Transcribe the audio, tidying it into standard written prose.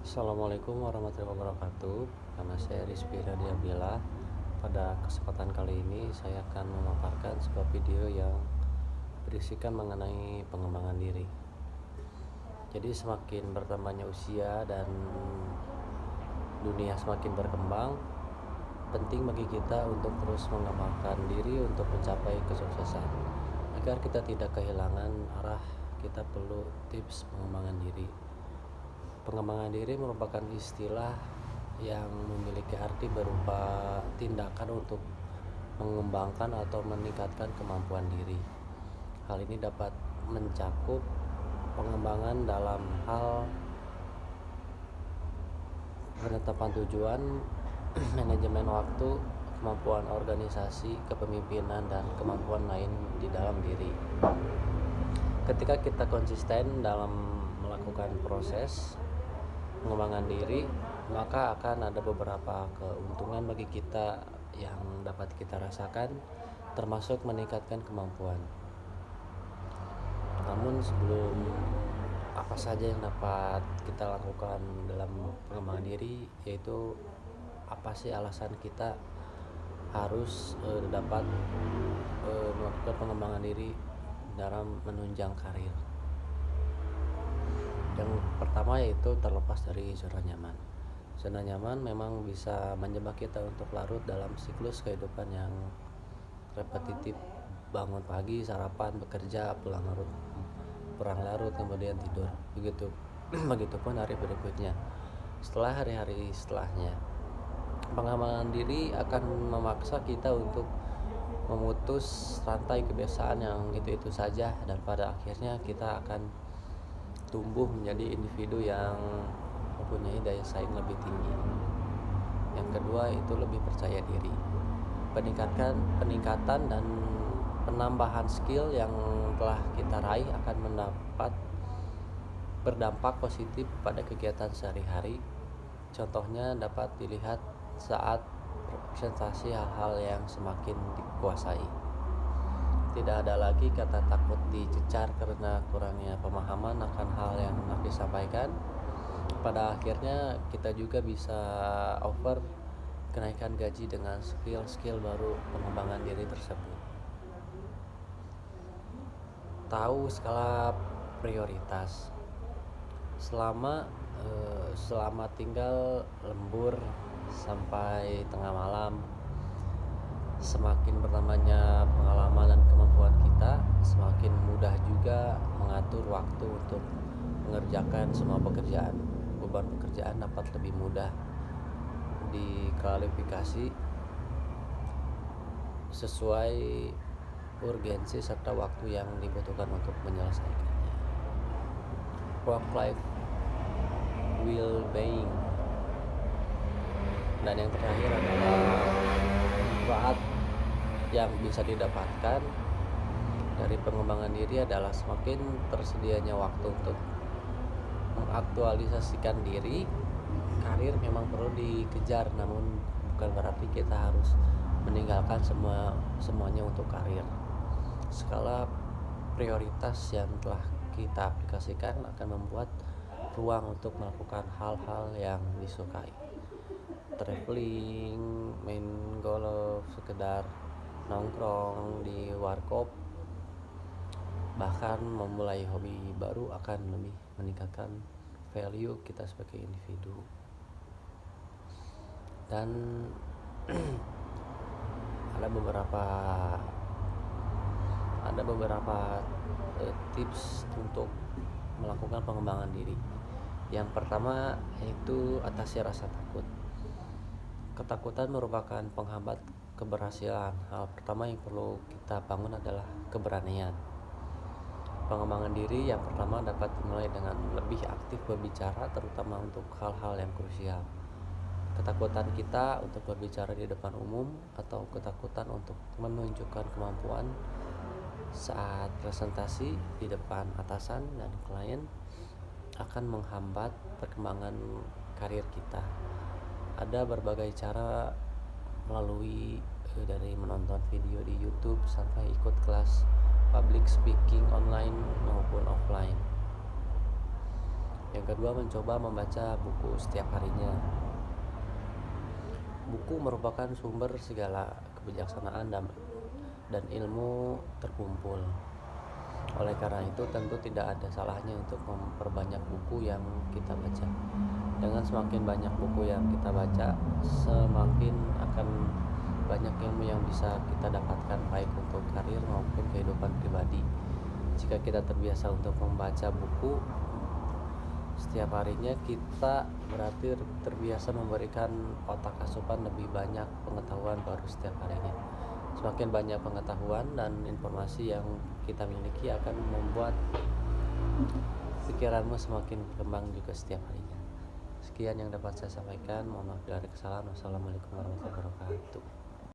Assalamualaikum warahmatullahi wabarakatuh. Nama saya Rizky Radiabila. Pada kesempatan kali ini saya akan memaparkan sebuah video yang berisikan mengenai pengembangan diri. Jadi semakin bertambahnya usia dan dunia semakin berkembang, penting bagi kita untuk terus mengembangkan diri untuk mencapai kesuksesan. Agar kita tidak kehilangan arah, kita perlu tips pengembangan diri. Pengembangan diri merupakan istilah yang memiliki arti berupa tindakan untuk mengembangkan atau meningkatkan kemampuan diri. Hal ini dapat mencakup pengembangan dalam hal penetapan tujuan, manajemen waktu, kemampuan organisasi, kepemimpinan, dan kemampuan lain di dalam diri. Ketika kita konsisten dalam melakukan proses pengembangan diri, maka akan ada beberapa keuntungan bagi kita yang dapat kita rasakan, termasuk meningkatkan kemampuan. Namun sebelum apa saja yang dapat kita lakukan dalam pengembangan diri, yaitu apa sih alasan kita harus dapat melakukan pengembangan diri dalam menunjang karir. Yang pertama yaitu terlepas dari zona nyaman. Zona nyaman memang bisa menjebak kita untuk larut dalam siklus kehidupan yang repetitif, bangun pagi, sarapan, bekerja, pulang larut, kemudian tidur. Begitupun hari berikutnya. Setelah hari-hari setelahnya, pengembangan diri akan memaksa kita untuk memutus rantai kebiasaan yang itu-itu saja, dan pada akhirnya kita akan tumbuh menjadi individu yang mempunyai daya saing lebih tinggi. Yang kedua itu lebih percaya diri. Peningkatan dan penambahan skill yang telah kita raih akan berdampak positif pada kegiatan sehari-hari. Contohnya dapat dilihat saat presentasi hal-hal yang semakin dikuasai. Tidak ada lagi kata takut dicecar karena kurangnya pemahaman akan hal yang hendak disampaikan. Pada akhirnya kita juga bisa offer kenaikan gaji dengan skill selama pengembangan diri tersebut. Tahu skala prioritas. Selama tinggal lembur sampai tengah malam, semakin bertambahnya pengalaman dan kemampuan kita, semakin mudah juga mengatur waktu untuk mengerjakan semua pekerjaan. Beban pekerjaan dapat lebih mudah diklarifikasi sesuai urgensi serta waktu yang dibutuhkan untuk menyelesaikannya. Work-life well-being. Dan yang terakhir adalah manfaat yang bisa didapatkan dari pengembangan diri adalah semakin tersedianya waktu untuk mengaktualisasikan diri. Karir memang perlu dikejar, namun bukan berarti kita harus meninggalkan semuanya untuk karir. Skala prioritas yang telah kita aplikasikan akan membuat ruang untuk melakukan hal-hal yang disukai. Traveling, main golf, sekedar nongkrong di warkop, bahkan memulai hobi baru akan lebih meningkatkan value kita sebagai individu. Dan ada beberapa tips untuk melakukan pengembangan diri. Yang pertama yaitu atasi rasa takut. Ketakutan merupakan penghambat keberhasilan. Hal pertama yang perlu kita bangun adalah keberanian. Pengembangan diri yang pertama dapat dimulai dengan lebih aktif berbicara, terutama untuk hal-hal yang krusial. Ketakutan kita untuk berbicara di depan umum atau ketakutan untuk menunjukkan kemampuan saat presentasi di depan atasan dan klien akan menghambat perkembangan karir kita. Ada berbagai cara melalui dari menonton video di YouTube sampai ikut kelas public speaking online maupun offline. Yang kedua, mencoba membaca buku setiap harinya. Buku merupakan sumber segala kebijaksanaan dan ilmu terkumpul. Oleh karena itu, tentu tidak ada salahnya untuk memperbanyak buku yang kita baca. Dengan semakin banyak buku yang kita baca, semakin akan banyak ilmu yang bisa kita dapatkan, baik untuk karir maupun kehidupan pribadi. Jika kita terbiasa untuk membaca buku setiap harinya, kita berarti terbiasa memberikan otak asupan lebih banyak pengetahuan baru setiap harinya. Semakin banyak pengetahuan dan informasi yang kita miliki akan membuat pikiranmu semakin berkembang juga setiap harinya. Sekian yang dapat saya sampaikan. Mohon maaf bila ada kesalahan. Wassalamualaikum warahmatullahi wabarakatuh.